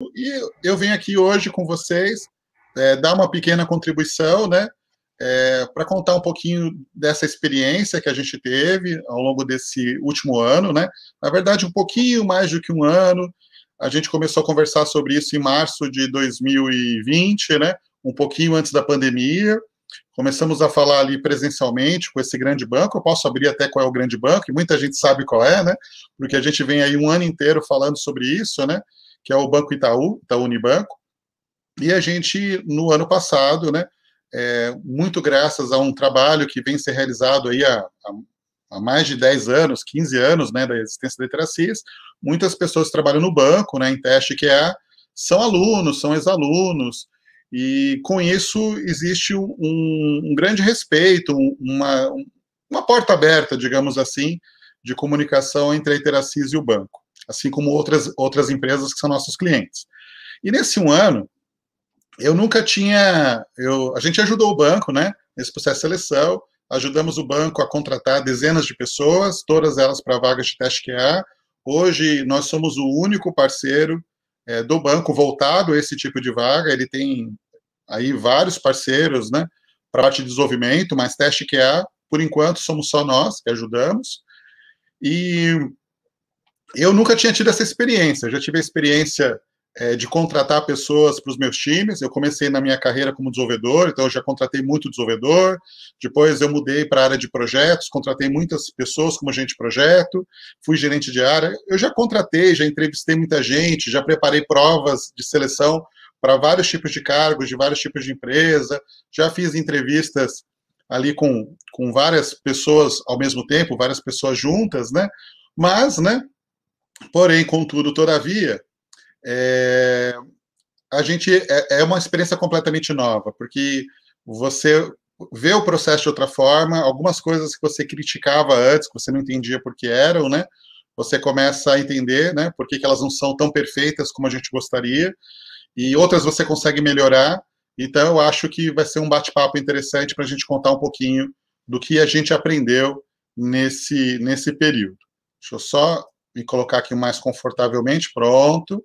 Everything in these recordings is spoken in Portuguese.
E eu venho aqui hoje com vocês dar uma pequena contribuição, né, para contar um pouquinho dessa experiência que a gente teve ao longo desse último ano, né? Na verdade, um pouquinho mais do que um ano. A gente começou a conversar sobre isso em março de 2020, né? Um pouquinho antes da pandemia. Começamos a falar ali presencialmente com esse grande banco. Eu posso abrir até qual é o grande banco, e muita gente sabe qual é, né? Porque a gente vem aí um ano inteiro falando sobre isso, né? Que é o Banco Itaú, Itaú Unibanco. E a gente, no ano passado, né? Muito graças a um trabalho que vem ser realizado aí há mais de 10 anos, 15 anos, né, da existência da Iteracis, muitas pessoas que trabalham no banco, né, em teste QA, são alunos, são ex-alunos, e com isso existe um grande respeito, uma porta aberta, digamos assim, de comunicação entre a Iteracis e o banco, assim como outras empresas que são nossos clientes. E nesse um ano, eu nunca tinha. A gente ajudou o banco, né, nesse processo de seleção, ajudamos o banco a contratar dezenas de pessoas, todas elas para vagas de teste QA. Hoje, nós somos o único parceiro do banco voltado a esse tipo de vaga. Ele tem aí vários parceiros, né, para a parte de desenvolvimento, mas teste QA, por enquanto, somos só nós que ajudamos. E eu nunca tinha tido essa experiência. Eu já tive a experiência de contratar pessoas para os meus times. Eu comecei na minha carreira como desenvolvedor, então eu já contratei muito desenvolvedor. Depois eu mudei para a área de projetos, contratei muitas pessoas como agente de projeto, fui gerente de área. Eu já contratei, já entrevistei muita gente, já preparei provas de seleção para vários tipos de cargos, de vários tipos de empresa, já fiz entrevistas ali com várias pessoas ao mesmo tempo, várias pessoas juntas, né? Mas, né? Porém, contudo, todavia, a gente é uma experiência completamente nova, porque você vê o processo de outra forma, algumas coisas que você criticava antes, que você não entendia por que eram, né? Você começa a entender, né? Por que elas não são tão perfeitas como a gente gostaria, e outras você consegue melhorar. Então, eu acho que vai ser um bate-papo interessante para a gente contar um pouquinho do que a gente aprendeu nesse período. Deixa eu só me colocar aqui mais confortavelmente, pronto.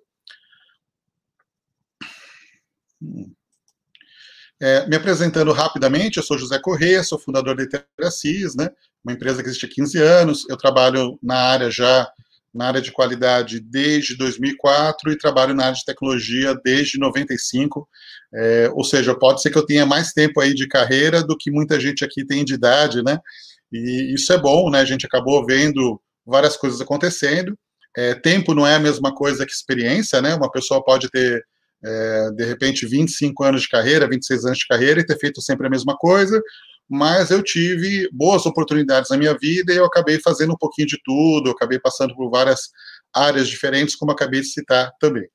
Me apresentando rapidamente, eu sou José Corrêa, sou fundador da Iteracis, né, uma empresa que existe há 15 anos. Eu trabalho na área de qualidade desde 2004 e trabalho na área de tecnologia desde 95. Ou seja, pode ser que eu tenha mais tempo aí de carreira do que muita gente aqui tem de idade, né? E isso é bom, né? A gente acabou vendo várias coisas acontecendo. Tempo não é a mesma coisa que experiência, né? Uma pessoa pode ter de repente 25 anos de carreira, 26 anos de carreira e ter feito sempre a mesma coisa, mas eu tive boas oportunidades na minha vida e eu acabei fazendo um pouquinho de tudo, eu acabei passando por várias áreas diferentes, como acabei de citar também.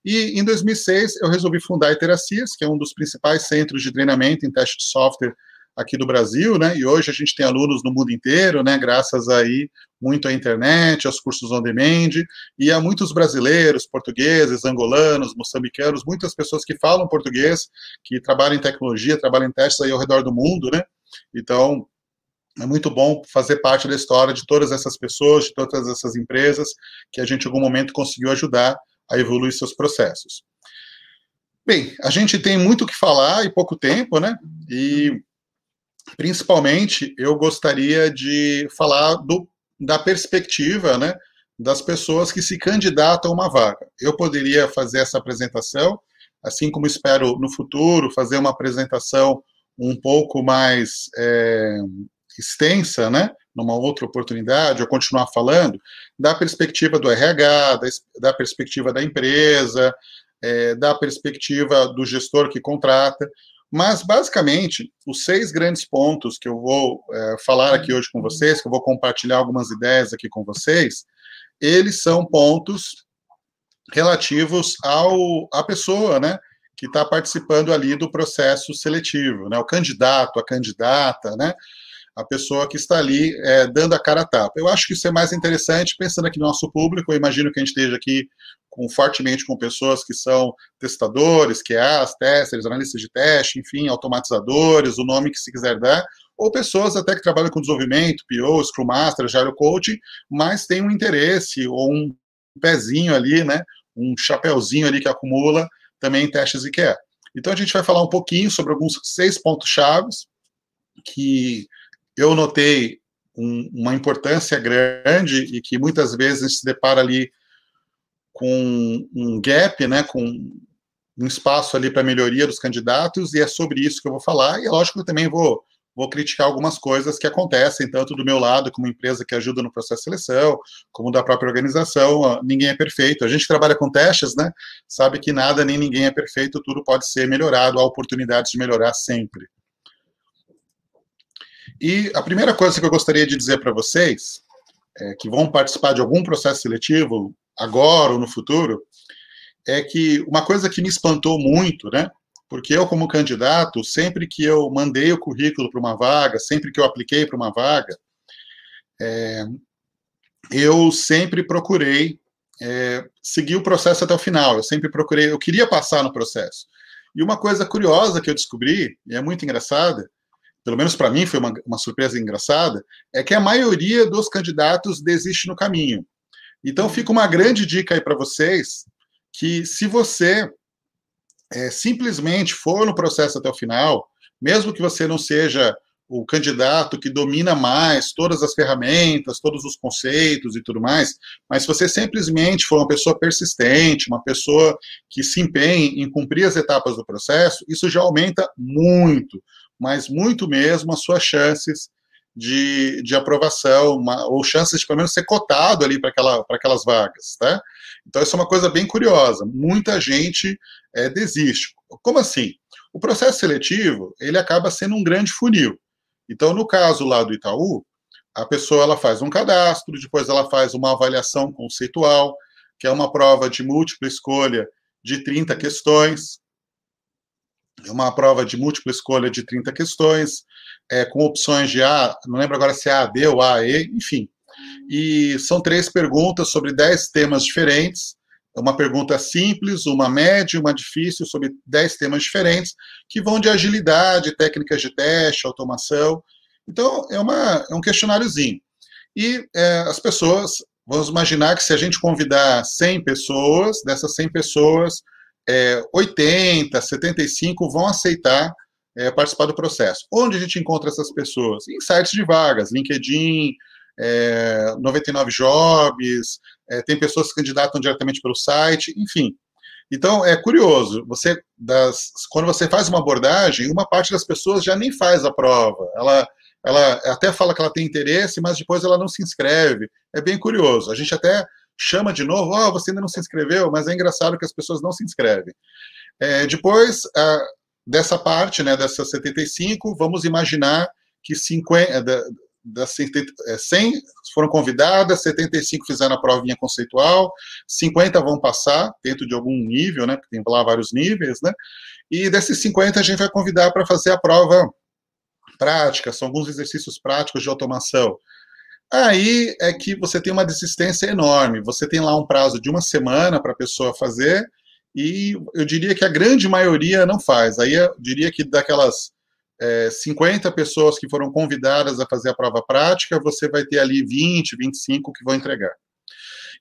E em 2006 eu resolvi fundar a Iteracis, que é um dos principais centros de treinamento em teste de software aqui do Brasil, né? E hoje a gente tem alunos no mundo inteiro, né? Graças aí muito à internet, aos cursos on demand, e há muitos brasileiros, portugueses, angolanos, moçambicanos, muitas pessoas que falam português, que trabalham em tecnologia, trabalham em testes aí ao redor do mundo, né? Então, é muito bom fazer parte da história de todas essas pessoas, de todas essas empresas, que a gente em algum momento conseguiu ajudar a evoluir seus processos. Bem, a gente tem muito o que falar e pouco tempo, né? E principalmente eu gostaria de falar da perspectiva, né, das pessoas que se candidatam a uma vaga. Eu poderia fazer essa apresentação, assim como espero no futuro fazer uma apresentação um pouco mais extensa, né, numa outra oportunidade, ou continuar falando da perspectiva do RH, da perspectiva da empresa, da perspectiva do gestor que contrata. Mas, basicamente, os 6 grandes pontos que eu vou falar aqui hoje com vocês, que eu vou compartilhar algumas ideias aqui com vocês, eles são pontos relativos à pessoa, né, que está participando ali do processo seletivo, né, o candidato, a candidata, né, a pessoa que está ali dando a cara a tapa. Eu acho que isso é mais interessante, pensando aqui no nosso público. Eu imagino que a gente esteja aqui fortemente com pessoas que são testadores, QAs, testers, analistas de teste, enfim, automatizadores, o nome que se quiser dar, ou pessoas até que trabalham com desenvolvimento, PO, Scrum Master, Agile Coaching, mas têm um interesse ou um pezinho ali, né, um chapéuzinho ali que acumula também em testes IKEA. Então, a gente vai falar um pouquinho sobre alguns 6 pontos-chave que eu notei uma importância grande e que muitas vezes se depara ali com um gap, né, com um espaço ali para melhoria dos candidatos, e é sobre isso que eu vou falar. E é lógico que eu também vou criticar algumas coisas que acontecem, tanto do meu lado, como empresa que ajuda no processo de seleção, como da própria organização. Ninguém é perfeito. A gente trabalha com testes, né? Sabe que nada nem ninguém é perfeito, tudo pode ser melhorado, há oportunidades de melhorar sempre. E a primeira coisa que eu gostaria de dizer para vocês, que vão participar de algum processo seletivo, agora ou no futuro, é que uma coisa que me espantou muito, né? Porque eu, como candidato, sempre que eu mandei o currículo para uma vaga, sempre que eu apliquei para uma vaga, eu sempre procurei seguir o processo até o final. Eu sempre procurei, eu queria passar no processo. E uma coisa curiosa que eu descobri, e é muito engraçada, pelo menos para mim foi uma surpresa engraçada, é que a maioria dos candidatos desiste no caminho. Então, fica uma grande dica aí para vocês, que se você simplesmente for no processo até o final, mesmo que você não seja o candidato que domina mais todas as ferramentas, todos os conceitos e tudo mais, mas se você simplesmente for uma pessoa persistente, uma pessoa que se empenhe em cumprir as etapas do processo, isso já aumenta muito, mas muito mesmo, as suas chances de aprovação, ou chances de pelo menos ser cotado ali para aquelas vagas, tá? Então, isso é uma coisa bem curiosa. Muita gente desiste. Como assim? O processo seletivo, ele acaba sendo um grande funil. Então, no caso lá do Itaú, a pessoa ela faz um cadastro, depois ela faz uma avaliação conceitual, que é uma prova de múltipla escolha de 30 questões, é uma prova de múltipla escolha de 30 questões, com opções de A, não lembro agora se é A, D ou A, E, enfim. E são 3 perguntas sobre 10 temas diferentes, uma pergunta simples, uma média e uma difícil, sobre 10 temas diferentes, que vão de agilidade, técnicas de teste, automação. Então, é um questionáriozinho. E as pessoas, vamos imaginar que se a gente convidar 100 pessoas, dessas 100 pessoas, 80, 75 vão aceitar participar do processo. Onde a gente encontra essas pessoas? Em sites de vagas, LinkedIn, 99 Jobs, tem pessoas que se candidatam diretamente pelo site, enfim. Então, é curioso, quando você faz uma abordagem, uma parte das pessoas já nem faz a prova, ela até fala que ela tem interesse, mas depois ela não se inscreve, é bem curioso, a gente até chama de novo, você ainda não se inscreveu, mas é engraçado que as pessoas não se inscrevem. Depois dessa parte, né, dessas 75, vamos imaginar que 100 foram convidadas, 75 fizeram a provinha conceitual, 50 vão passar dentro de algum nível, né, porque tem lá vários níveis, né, e desses 50 a gente vai convidar para fazer a prova prática, são alguns exercícios práticos de automação. Aí é que você tem uma desistência enorme, você tem lá um prazo de 1 semana para a pessoa fazer, e eu diria que a grande maioria não faz. Aí eu diria que daquelas 50 pessoas que foram convidadas a fazer a prova prática, você vai ter ali 20, 25 que vão entregar.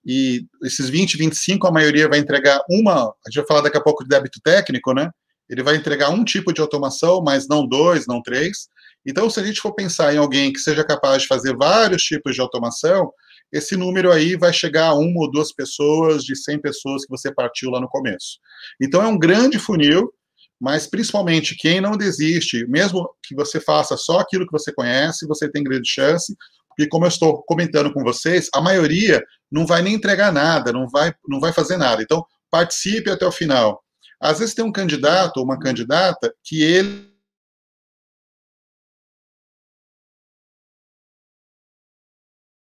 E esses 20, 25, a maioria vai entregar a gente vai falar daqui a pouco de débito técnico, né? Ele vai entregar um tipo de automação, mas não 2, não 3. Então, se a gente for pensar em alguém que seja capaz de fazer vários tipos de automação, esse número aí vai chegar a 1 ou 2 pessoas de 100 pessoas que você partiu lá no começo. Então, é um grande funil, mas principalmente quem não desiste, mesmo que você faça só aquilo que você conhece, você tem grande chance, porque como eu estou comentando com vocês, a maioria não vai nem entregar nada, não vai fazer nada. Então, participe até o final. Às vezes tem um candidato ou uma candidata que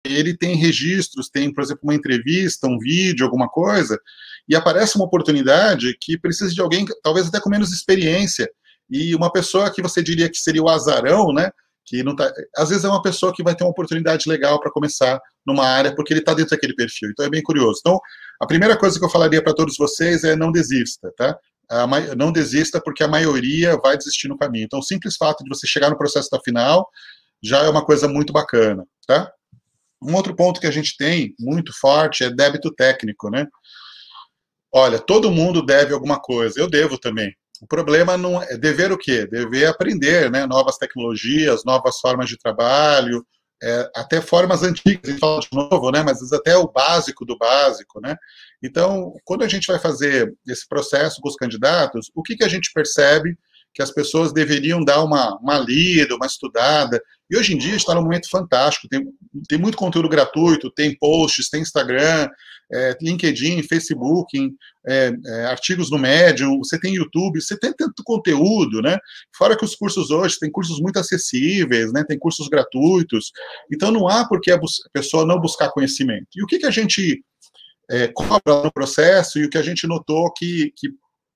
ele tem registros, tem, por exemplo, uma entrevista, um vídeo, alguma coisa, e aparece uma oportunidade que precisa de alguém, talvez até com menos experiência, e uma pessoa que você diria que seria o azarão, né, que não tá, às vezes é uma pessoa que vai ter uma oportunidade legal para começar numa área, porque ele está dentro daquele perfil, então é bem curioso. Então, a primeira coisa que eu falaria para todos vocês é não desista, tá? Não desista, porque a maioria vai desistir no caminho. Então, o simples fato de você chegar no processo da final já é uma coisa muito bacana, tá? Um outro ponto que a gente tem muito forte é débito técnico, né? olha, todo mundo deve alguma coisa, eu devo também. O problema não é dever o quê? Dever aprender, né? Novas tecnologias, novas formas de trabalho, até formas antigas, a gente fala de novo, né? Mas às vezes até o básico do básico, né? Então, quando a gente vai fazer esse processo com os candidatos, o que, que a gente percebe que as pessoas deveriam dar uma lida, uma estudada? E hoje em dia está num momento fantástico, tem muito conteúdo gratuito, tem posts, tem Instagram, LinkedIn, Facebook, artigos no Medium, você tem YouTube, você tem tanto conteúdo, né? Fora que os cursos hoje, tem cursos muito acessíveis, né? Tem cursos gratuitos, então não há por que a pessoa não buscar conhecimento. E o que, que a gente cobra no processo e o que a gente notou que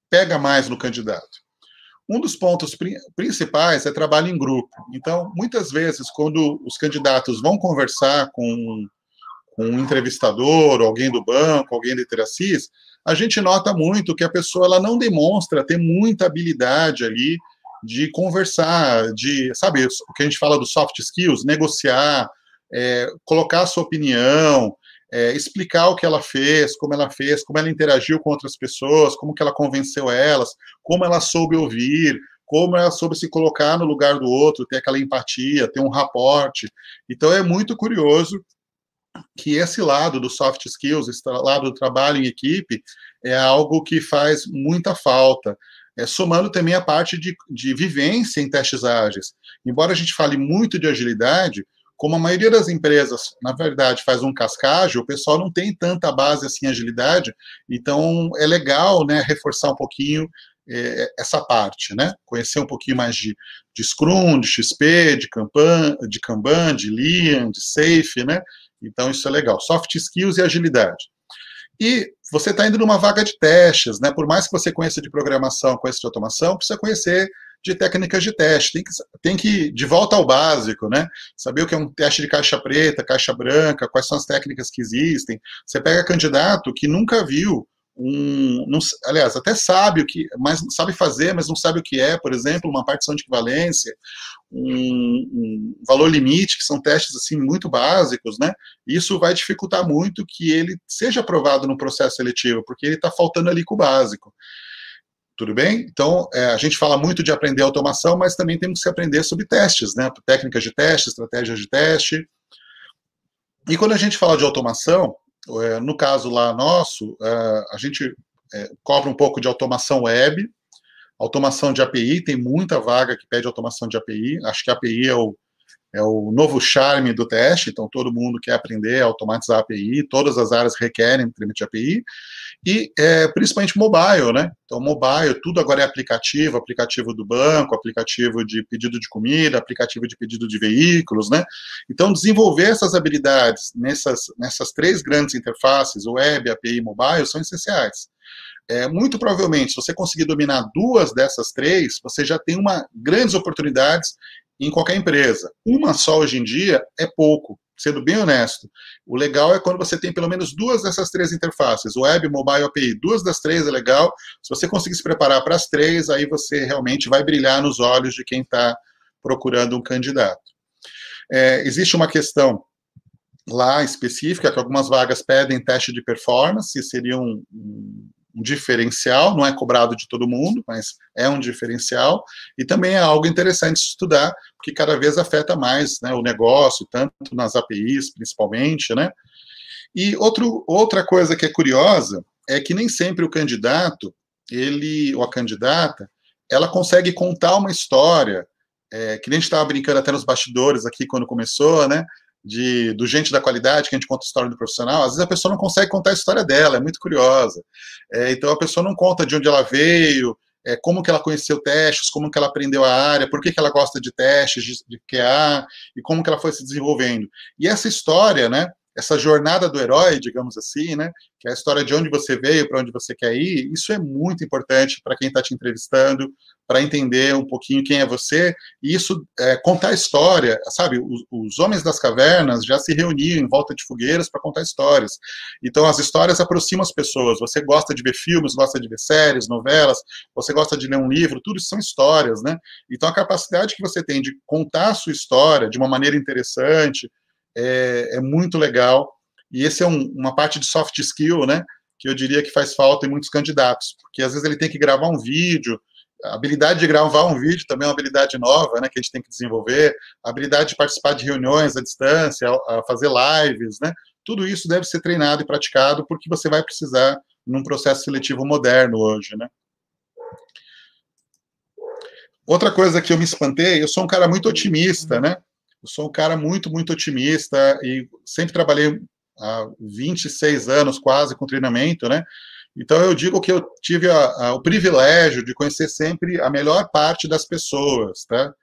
pega mais no candidato? Um dos pontos principais é trabalho em grupo. Então, muitas vezes, quando os candidatos vão conversar com um entrevistador, alguém do banco, alguém da Interacis, a gente nota muito que a pessoa ela não demonstra ter muita habilidade ali de conversar, de, sabe, o que a gente fala dos soft skills, negociar, colocar a sua opinião, explicar o que ela fez, como ela interagiu com outras pessoas, como que ela convenceu elas, como ela soube ouvir, como ela soube se colocar no lugar do outro, ter aquela empatia, ter um raporte. Então, é muito curioso que esse lado do soft skills, esse lado do trabalho em equipe, é algo que faz muita falta. Somando também a parte de vivência em testes ágeis. Embora a gente fale muito de agilidade, como a maioria das empresas, na verdade, faz um cascagem, o pessoal não tem tanta base assim em agilidade, então é legal, né, reforçar um pouquinho essa parte, né? Conhecer um pouquinho mais de Scrum, de XP, de Kanban, de Lean, de Safe, né? Então isso é legal. Soft skills e agilidade. E você está indo numa vaga de testes, né? Por mais que você conheça de programação, conheça de automação, precisa conhecer de técnicas de teste. Tem que de volta ao básico, né? Saber o que é um teste de caixa preta, caixa branca, quais são as técnicas que existem. Você pega candidato que nunca viu aliás, até sabe o que, mas sabe fazer, mas não sabe o que é, por exemplo, uma partição de equivalência, um valor limite, que são testes assim muito básicos, né? Isso vai dificultar muito que ele seja aprovado no processo seletivo, porque ele está faltando ali com o básico. Tudo bem? Então, a gente fala muito de aprender automação, mas também temos que aprender sobre testes, né? Técnicas de teste, estratégias de teste. E quando a gente fala de automação, no caso lá nosso, a gente cobra um pouco de automação web, automação de API, tem muita vaga que pede automação de API, acho que a API é o novo charme do teste, então todo mundo quer aprender a automatizar a API, todas as áreas requerem implementar API, e principalmente mobile, né? Então mobile, tudo agora é aplicativo, aplicativo do banco, aplicativo de pedido de comida, aplicativo de pedido de veículos, né? Então desenvolver essas habilidades nessas três grandes interfaces, web, API e mobile, são essenciais. Muito provavelmente, se você conseguir dominar duas dessas três, você já tem grandes oportunidades em qualquer empresa. Uma só hoje em dia é pouco, sendo bem honesto. O legal é quando você tem pelo menos duas dessas três interfaces, web, mobile, API. Duas das três é legal. Se você conseguir se preparar para as três, aí você realmente vai brilhar nos olhos de quem está procurando um candidato. Existe uma questão lá específica, que algumas vagas pedem teste de performance, seria um diferencial, não é cobrado de todo mundo, mas é um diferencial, e também é algo interessante de estudar, porque cada vez afeta mais, né, o negócio, tanto nas APIs, principalmente, né? E outra coisa que é curiosa é que nem sempre o candidato, ou a candidata, ela consegue contar uma história, que nem a gente estava brincando até nos bastidores aqui quando começou, né? Do gente da qualidade, que a gente conta a história do profissional, às vezes a pessoa não consegue contar a história dela, é muito curiosa. Então a pessoa não conta de onde ela veio, como que ela conheceu testes, como que ela aprendeu a área, por que ela gosta de testes, de QA, e como que ela foi se desenvolvendo. E essa história, né, essa jornada do herói, digamos assim, né, que é a história de onde você veio, para onde você quer ir, isso é muito importante para quem está te entrevistando, para entender um pouquinho quem é você, e isso, contar a história, sabe, os homens das cavernas já se reuniam em volta de fogueiras para contar histórias, então as histórias aproximam as pessoas, você gosta de ver filmes, gosta de ver séries, novelas, você gosta de ler um livro, tudo isso são histórias, né, então a capacidade que você tem de contar a sua história de uma maneira interessante, é muito legal, e esse é uma parte de soft skill, né, que eu diria que faz falta em muitos candidatos, porque às vezes ele tem que gravar um vídeo, a habilidade de gravar um vídeo também é uma habilidade nova, né, que a gente tem que desenvolver, a habilidade de participar de reuniões à distância, a fazer lives, né, tudo isso deve ser treinado e praticado, porque você vai precisar num processo seletivo moderno hoje, né. Outra coisa que eu me espantei, eu sou um cara muito otimista, né, eu sou um cara muito, muito otimista, e sempre trabalhei há 26 anos quase com treinamento, né, então eu digo que eu tive o privilégio de conhecer sempre a melhor parte das pessoas, tá?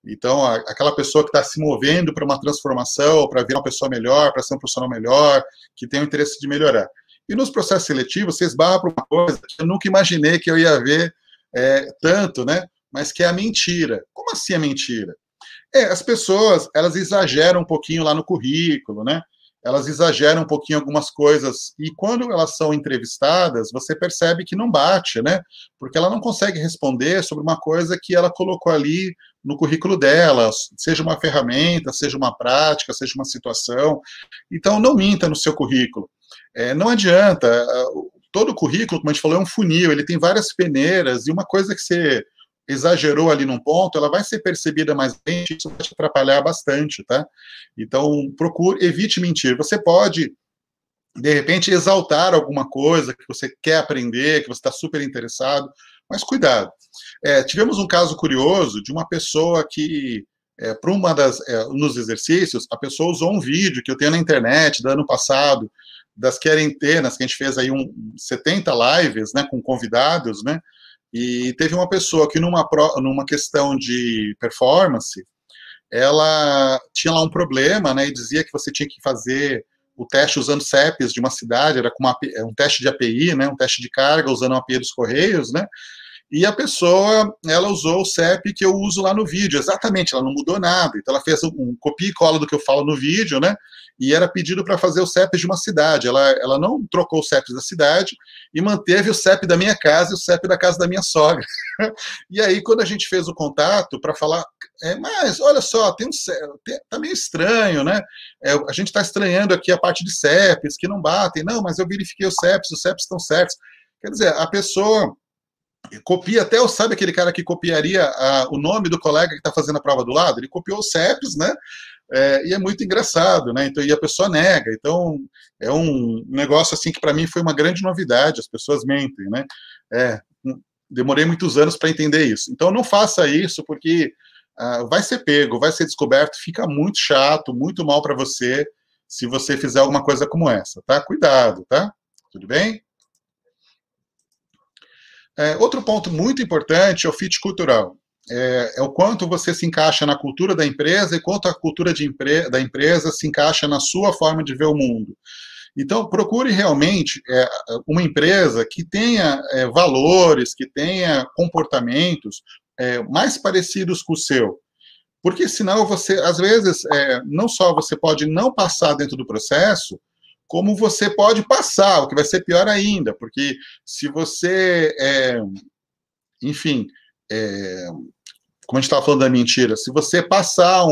Então, aquela pessoa que está se movendo para uma transformação, para virar uma pessoa melhor, para ser um profissional melhor, que tem o interesse de melhorar. E nos processos seletivos, você esbarra por uma coisa que eu nunca imaginei que eu ia ver tanto, né? Mas que é a mentira. Como assim a mentira? As pessoas, elas exageram um pouquinho lá no currículo, né? Elas exageram um pouquinho algumas coisas, e quando elas são entrevistadas, você percebe que não bate, né? Porque ela não consegue responder sobre uma coisa que ela colocou ali no currículo dela, seja uma ferramenta, seja uma prática, seja uma situação. Então, não minta no seu currículo. Não adianta, todo currículo, como a gente falou, é um funil, ele tem várias peneiras, e uma coisa que você exagerou ali num ponto, ela vai ser percebida mais bem, isso vai te atrapalhar bastante, tá? Então, evite mentir. Você pode, de repente, exaltar alguma coisa que você quer aprender, que você está super interessado, mas cuidado. Tivemos um caso curioso de uma pessoa que, para nos exercícios, a pessoa usou um vídeo que eu tenho na internet, do ano passado, das quarentenas, que a gente fez aí 70 lives, né, com convidados, né, e teve uma pessoa que numa questão de performance, ela tinha lá um problema, né, e dizia que você tinha que fazer o teste usando CEPs de uma cidade, era com um teste de API, né, um teste de carga usando a API dos Correios, né, e a pessoa, ela usou o CEP que eu uso lá no vídeo, exatamente, ela não mudou nada, então ela fez um copia e cola do que eu falo no vídeo, né, e era pedido para fazer o CEP de uma cidade, ela não trocou o CEP da cidade e manteve o CEP da minha casa e o CEP da casa da minha sogra. E aí, quando a gente fez o contato para falar, mas olha só, tá meio estranho, né, a gente está estranhando aqui a parte de CEPs, que não batem, não, mas eu verifiquei os CEPs estão certos. Quer dizer, a pessoa copia até, sabe aquele cara que copiaria o nome do colega que está fazendo a prova do lado? Ele copiou os CEPs, né? E é muito engraçado, né? Então, e a pessoa nega. Então, é um negócio assim que para mim foi uma grande novidade. As pessoas mentem, né? Demorei muitos anos para entender isso. Então, não faça isso, porque vai ser pego, vai ser descoberto, fica muito chato, muito mal para você, se você fizer alguma coisa como essa, tá? Cuidado, tá? Tudo bem? Outro ponto muito importante é o fit cultural. É o quanto você se encaixa na cultura da empresa e quanto a cultura da empresa se encaixa na sua forma de ver o mundo. Então, procure realmente uma empresa que tenha valores, que tenha comportamentos mais parecidos com o seu. Porque senão você, às vezes, não só você pode não passar dentro do processo, como você pode passar, o que vai ser pior ainda, porque se você, enfim, como a gente estava falando da mentira, se você passar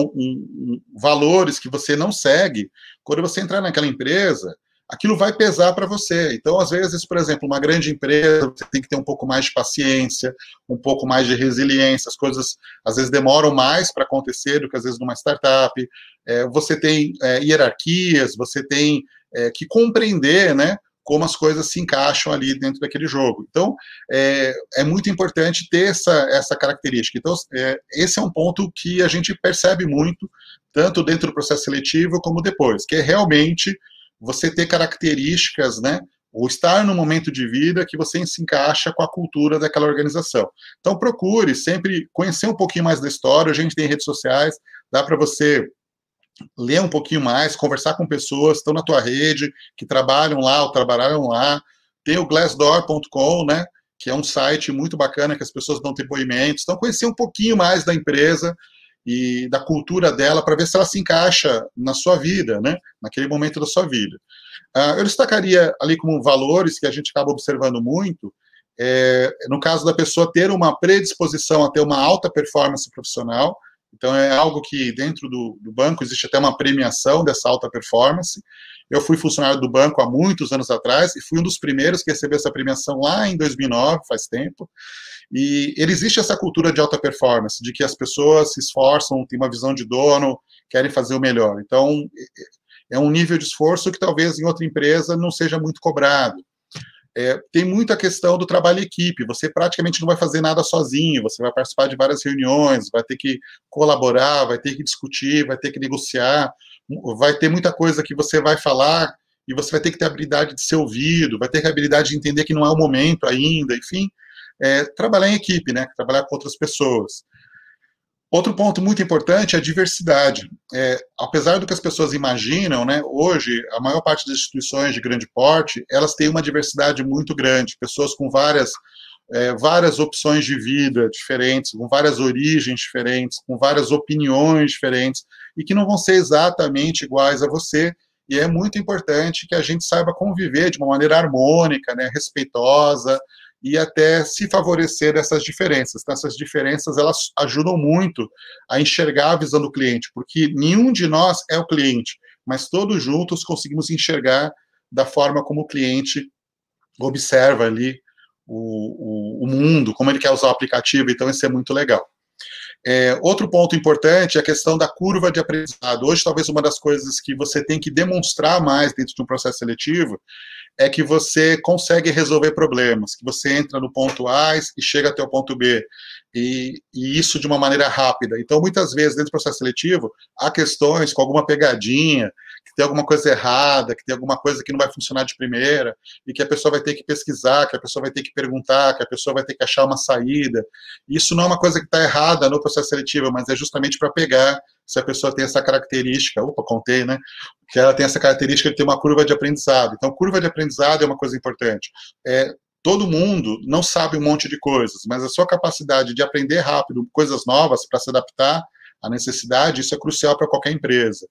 valores que você não segue, quando você entrar naquela empresa, aquilo vai pesar para você. Então, às vezes, por exemplo, uma grande empresa, você tem que ter um pouco mais de paciência, um pouco mais de resiliência, as coisas, às vezes, demoram mais para acontecer do que, às vezes, numa startup. Você tem hierarquias, você tem que compreender, né, como as coisas se encaixam ali dentro daquele jogo. Então, é muito importante ter essa característica. Então, esse é um ponto que a gente percebe muito, tanto dentro do processo seletivo como depois, que é realmente você ter características, né, ou estar no momento de vida que você se encaixa com a cultura daquela organização. Então, procure sempre conhecer um pouquinho mais da história, a gente tem redes sociais, dá para você ler um pouquinho mais, conversar com pessoas que estão na tua rede, que trabalham lá ou trabalharam lá. Tem o Glassdoor.com, né, que é um site muito bacana que as pessoas dão depoimentos. Então, conhecer um pouquinho mais da empresa e da cultura dela para ver se ela se encaixa na sua vida, né, naquele momento da sua vida. Eu destacaria ali como valores que a gente acaba observando muito, no caso da pessoa ter uma predisposição a ter uma alta performance profissional. Então, é algo que dentro do banco existe até uma premiação dessa alta performance. Eu fui funcionário do banco há muitos anos atrás e fui um dos primeiros que recebeu essa premiação lá em 2009, faz tempo. E existe essa cultura de alta performance, de que as pessoas se esforçam, têm uma visão de dono, querem fazer o melhor. Então, é um nível de esforço que talvez em outra empresa não seja muito cobrado. Tem muita questão do trabalho em equipe, você praticamente não vai fazer nada sozinho, você vai participar de várias reuniões, vai ter que colaborar, vai ter que discutir, vai ter que negociar, vai ter muita coisa que você vai falar e você vai ter que ter a habilidade de ser ouvido, vai ter que a habilidade de entender que não é o momento ainda, enfim, trabalhar em equipe, né, trabalhar com outras pessoas. Outro ponto muito importante é a diversidade. Apesar do que as pessoas imaginam, né, hoje, a maior parte das instituições de grande porte, elas têm uma diversidade muito grande, pessoas com várias opções de vida diferentes, com várias origens diferentes, com várias opiniões diferentes, e que não vão ser exatamente iguais a você, e é muito importante que a gente saiba conviver de uma maneira harmônica, né, respeitosa, e até se favorecer dessas diferenças. Então, essas diferenças, elas ajudam muito a enxergar a visão do cliente, porque nenhum de nós é o cliente, mas todos juntos conseguimos enxergar da forma como o cliente observa ali o mundo, como ele quer usar o aplicativo, então isso é muito legal. Outro ponto importante é a questão da curva de aprendizado. Hoje, talvez uma das coisas que você tem que demonstrar mais dentro de um processo seletivo é que você consegue resolver problemas, que você entra no ponto A e chega até o ponto B, e isso de uma maneira rápida. Então, muitas vezes, dentro do processo seletivo, há questões com alguma pegadinha, que tem alguma coisa errada, que tem alguma coisa que não vai funcionar de primeira, e que a pessoa vai ter que pesquisar, que a pessoa vai ter que perguntar, que a pessoa vai ter que achar uma saída. Isso não é uma coisa que está errada no processo seletivo, mas é justamente para pegar se a pessoa tem essa característica, contei, né? Que ela tem essa característica de ter uma curva de aprendizado. Então, curva de aprendizado é uma coisa importante. Todo mundo não sabe um monte de coisas, mas a sua capacidade de aprender rápido coisas novas para se adaptar à necessidade, isso é crucial para qualquer empresa.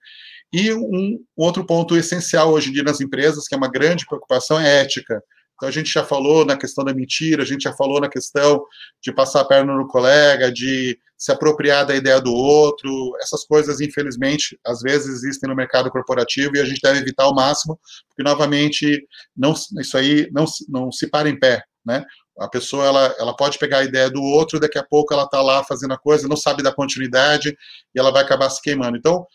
E um outro ponto essencial hoje em dia nas empresas, que é uma grande preocupação, é ética. Então, a gente já falou na questão da mentira, a gente já falou na questão de passar a perna no colega, de se apropriar da ideia do outro. Essas coisas, infelizmente, às vezes existem no mercado corporativo e a gente deve evitar ao máximo, porque, novamente, isso aí não se para em pé, né? A pessoa ela pode pegar a ideia do outro, daqui a pouco ela está lá fazendo a coisa, não sabe da continuidade e ela vai acabar se queimando. Então,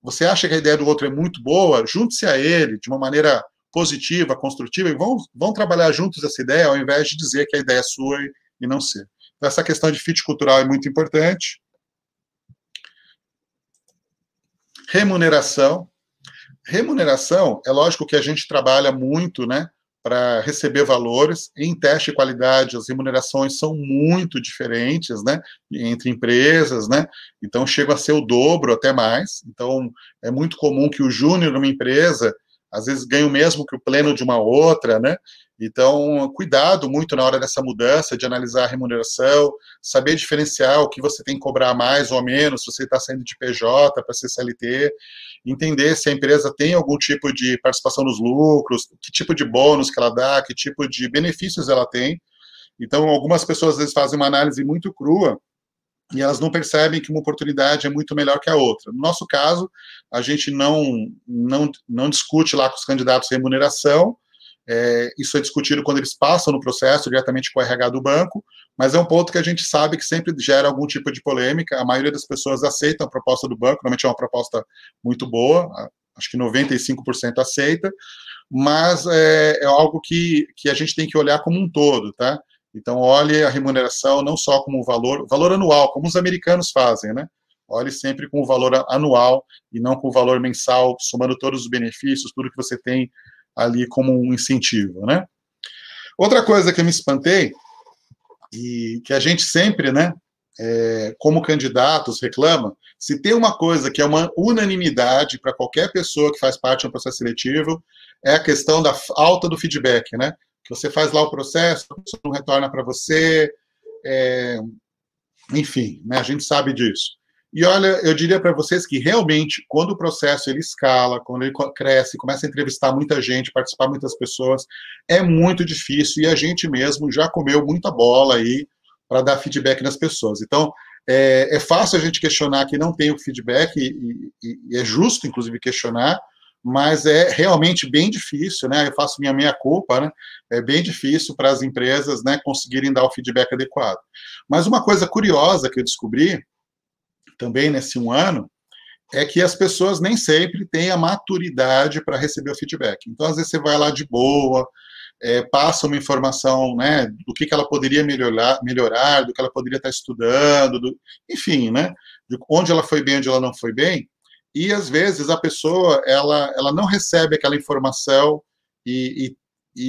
você acha que a ideia do outro é muito boa, junte-se a ele de uma maneira positiva, construtiva, e vão trabalhar juntos essa ideia, ao invés de dizer que a ideia é sua e não ser. Então, essa questão de fit cultural é muito importante. Remuneração. Remuneração, é lógico que a gente trabalha muito, né, para receber valores. Em teste de qualidade, as remunerações são muito diferentes, né, entre empresas, né, então chega a ser o dobro, até mais. Então, é muito comum que o júnior numa empresa às vezes ganha o mesmo que o pleno de uma outra, né? Então, cuidado muito na hora dessa mudança, de analisar a remuneração, saber diferenciar o que você tem que cobrar mais ou menos, se você está saindo de PJ para ser CLT, entender se a empresa tem algum tipo de participação nos lucros, que tipo de bônus que ela dá, que tipo de benefícios ela tem. Então, algumas pessoas às vezes fazem uma análise muito crua, e elas não percebem que uma oportunidade é muito melhor que a outra. No nosso caso, a gente não discute lá com os candidatos remuneração, isso é discutido quando eles passam no processo, diretamente com o RH do banco, mas é um ponto que a gente sabe que sempre gera algum tipo de polêmica. A maioria das pessoas aceita a proposta do banco, normalmente é uma proposta muito boa, acho que 95% aceita, mas é algo que a gente tem que olhar como um todo, tá? Então, olhe a remuneração não só como valor anual, como os americanos fazem, né? Olhe sempre com o valor anual e não com o valor mensal, somando todos os benefícios, tudo que você tem ali como um incentivo, né? Outra coisa que eu me espantei, e que a gente sempre, né, como candidatos reclama, se tem uma coisa que é uma unanimidade para qualquer pessoa que faz parte do processo seletivo, é a questão da falta do feedback, né? Que você faz lá o processo, a pessoa não retorna para você, enfim, né, a gente sabe disso. E olha, eu diria para vocês que realmente, quando o processo ele escala, quando ele cresce, começa a entrevistar muita gente, participar muitas pessoas, é muito difícil e a gente mesmo já comeu muita bola aí para dar feedback nas pessoas. Então, É fácil a gente questionar que não tem o feedback, e é justo, inclusive, questionar, mas é realmente bem difícil, né? Eu faço minha meia-culpa, né? É bem difícil para as empresas, né, conseguirem dar o feedback adequado. Mas uma coisa curiosa que eu descobri, também nesse um ano, é que as pessoas nem sempre têm a maturidade para receber o feedback. Então, às vezes, você vai lá de boa, passa uma informação, né, do que ela poderia melhorar, do que ela poderia estar estudando, enfim, né, de onde ela foi bem, onde ela não foi bem, e às vezes a pessoa ela não recebe aquela informação e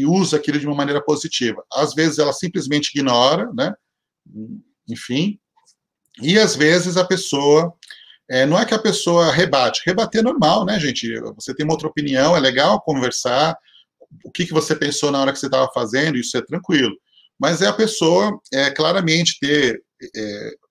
usa aquilo de uma maneira positiva. Às vezes ela simplesmente ignora, né, enfim, e às vezes a pessoa não é que a pessoa rebate. Rebater é normal, né, gente? Você tem uma outra opinião, é legal conversar. O que você pensou na hora que você estava fazendo, isso é tranquilo. Mas é a pessoa claramente ter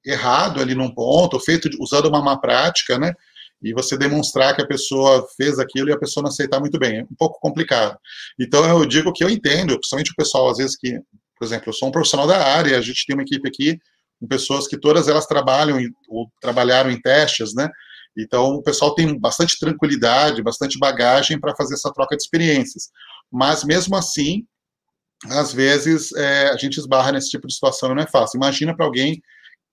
errado ali num ponto, ou usando uma má prática, né? E você demonstrar que a pessoa fez aquilo e a pessoa não aceitar muito bem. É um pouco complicado. Então, eu digo que eu entendo, principalmente o pessoal, às vezes, que, por exemplo, eu sou um profissional da área, a gente tem uma equipe aqui com pessoas que todas elas trabalham ou trabalharam em testes, né? Então, o pessoal tem bastante tranquilidade, bastante bagagem para fazer essa troca de experiências. Mas, mesmo assim, às vezes, a gente esbarra nesse tipo de situação e não é fácil. Imagina para alguém,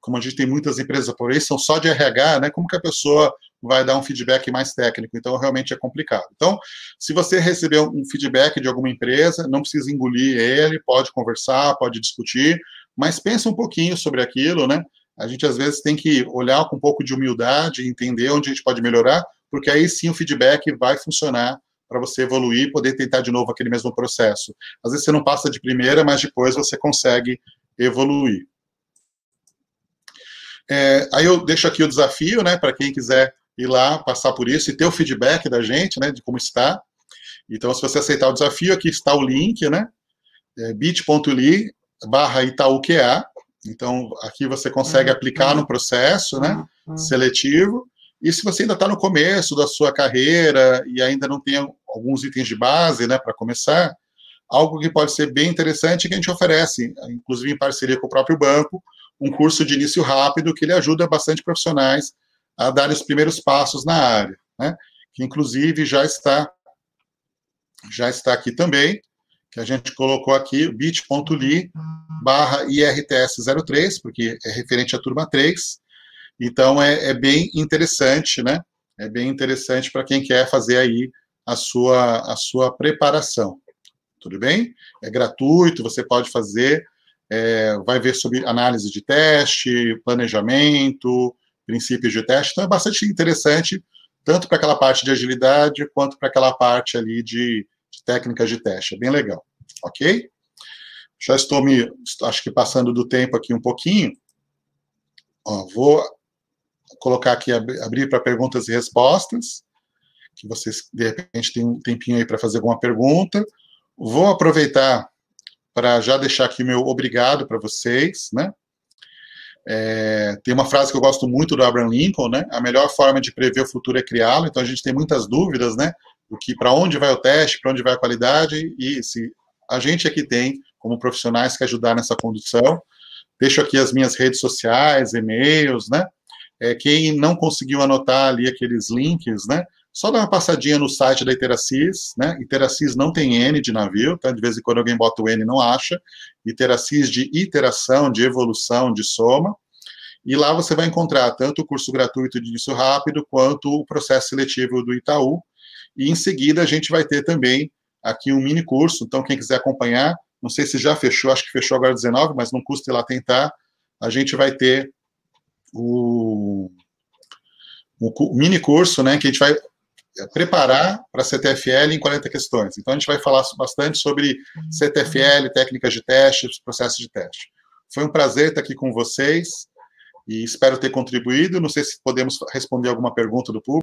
como a gente tem muitas empresas por aí, são só de RH, né? Como que a pessoa vai dar um feedback mais técnico? Então, realmente é complicado. Então, se você receber um feedback de alguma empresa, não precisa engolir ele, pode conversar, pode discutir, mas pensa um pouquinho sobre aquilo, né? A gente, às vezes, tem que olhar com um pouco de humildade, entender onde a gente pode melhorar, porque aí sim o feedback vai funcionar para você evoluir e poder tentar de novo aquele mesmo processo. Às vezes você não passa de primeira, mas depois você consegue evoluir. Aí eu deixo aqui o desafio, né, para quem quiser ir lá, passar por isso e ter o feedback da gente, né, de como está. Então, se você aceitar o desafio, aqui está o link, né, bit.ly/ItaúQA. Então, aqui você consegue aplicar no processo, né, seletivo. E se você ainda está no começo da sua carreira e ainda não tem alguns itens de base, né, para começar, algo que pode ser bem interessante é que a gente oferece, inclusive em parceria com o próprio banco, um curso de início rápido que ele ajuda bastante profissionais a darem os primeiros passos na área, né, que inclusive já está aqui também, que a gente colocou aqui, bit.ly/IRTS03, porque é referente à turma 3. Então, é bem interessante, né? É bem interessante para quem quer fazer aí a sua preparação. Tudo bem? É gratuito, você pode fazer, vai ver sobre análise de teste, planejamento, princípios de teste. Então, é bastante interessante, tanto para aquela parte de agilidade, quanto para aquela parte ali de técnicas de teste. É bem legal, ok? Já estou acho que passando do tempo aqui um pouquinho. Ó, vou colocar aqui, abrir para perguntas e respostas, que vocês, de repente, têm um tempinho aí para fazer alguma pergunta. Vou aproveitar para já deixar aqui o meu obrigado para vocês, né? Tem uma frase que eu gosto muito do Abraham Lincoln, né? A melhor forma de prever o futuro é criá-lo. Então, a gente tem muitas dúvidas, né? Para onde vai o teste, para onde vai a qualidade, e se a gente aqui tem, como profissionais, que ajudar nessa condução. Deixo aqui as minhas redes sociais, e-mails, né? Quem não conseguiu anotar ali aqueles links, né? Só dá uma passadinha no site da Iteracis, né? Iteracis não tem N de navio, tá? De vez em quando alguém bota o N e não acha. Iteracis de iteração, de evolução, de soma. E lá você vai encontrar tanto o curso gratuito de início rápido, quanto o processo seletivo do Itaú. E em seguida a gente vai ter também aqui um mini curso. Então, quem quiser acompanhar, não sei se já fechou, acho que fechou agora 19, mas não custa ir lá tentar. A gente vai ter o mini curso, né, que a gente vai preparar para CTFL em 40 questões. Então, a gente vai falar bastante sobre CTFL, técnicas de teste, processos de teste. Foi um prazer estar aqui com vocês e espero ter contribuído. Não sei se podemos responder alguma pergunta do público.